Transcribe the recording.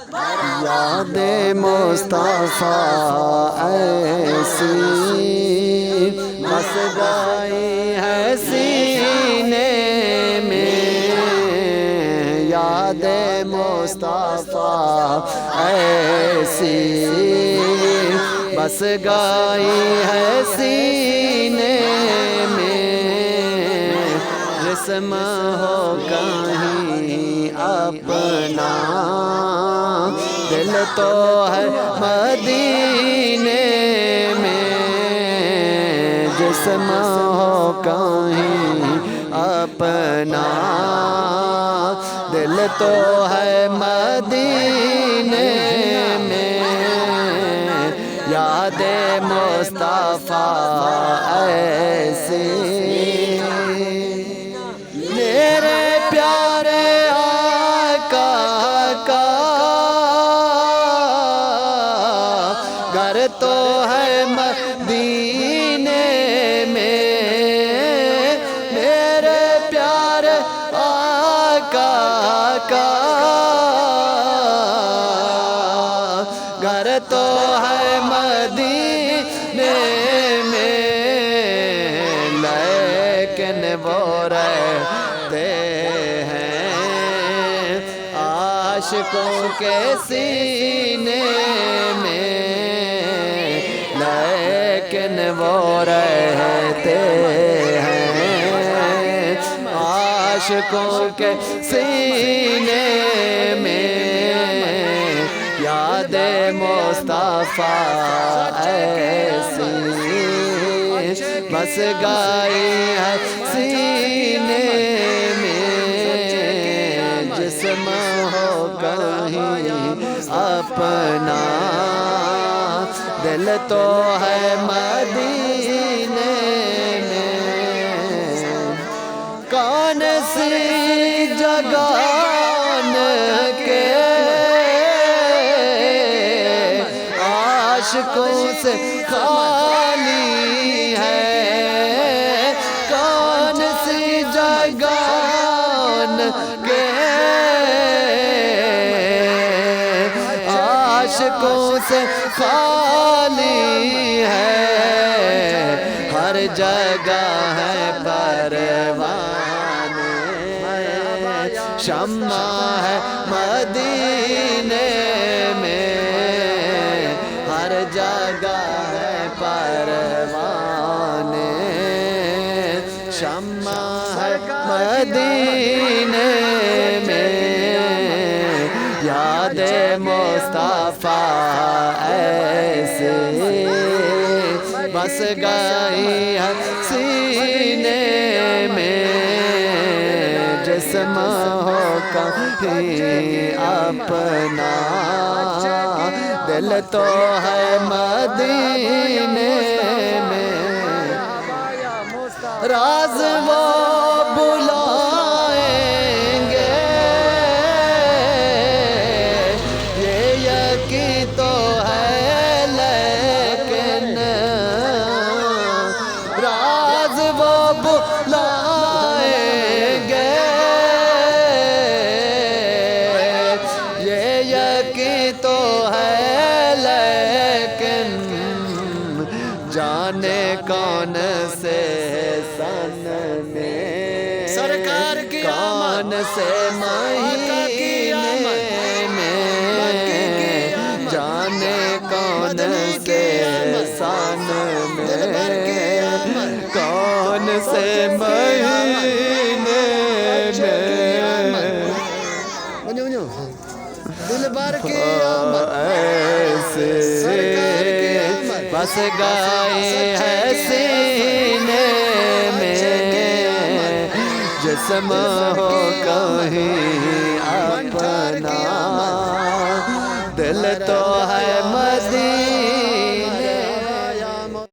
یاد مصطفیٰ ایسی بس گئی ہے سینے میں، یاد مصطفیٰ ایسی بس گئی ہے سینے میں، جسم ہو کہیں اپنا دل تو ہے مدینے میں، جسم ہو کہیں اپنا دل تو ہے مدینے میں، یاد مصطفیٰ ایسی میرے پیارے آقا کا گھر تو ہے مدینے میں، میرے پیارے آقا کا گھر تو ہے مدینے میں، لیکن وہ رہتے ہیں عاشقوں کے سینے میں، لیکن وہ رہتے ہیں عاشقوں کے سینے میں، یاد مصطفیٰ ایسی بس گئی ہے سینے میں، جسم ہو کہیں اپنا دل تو ہے مدینے میں، کون سی جگان کے عاشقوں سے خالی ہے، کون سی جگان کے عاشقوں سے خالی ہے، ہر جگہ ہے پروانے شمع ہے مدینے میں، ہر جگہ ہے پروانے شمع ہے مدینے میں، یاد مصطفیٰ ایسی بس گئی ہے سینے میں، جسم ہو کہیں اپنا دل تو ہے مدینے میں، راز وہ بلائیں گے یہ یقین تو ہے، لیکن راز وہ بلائیں گے یہ یقین تو ہے، لیکن جانے کون سے سن میں سرکار کی کون سے مہینے میں، جانے کون سے سن میں کون سے مہینے میں، دل بھر کی آمد ایسے بس گئی ہے سینے میں، جسم ہو کہیں اپنا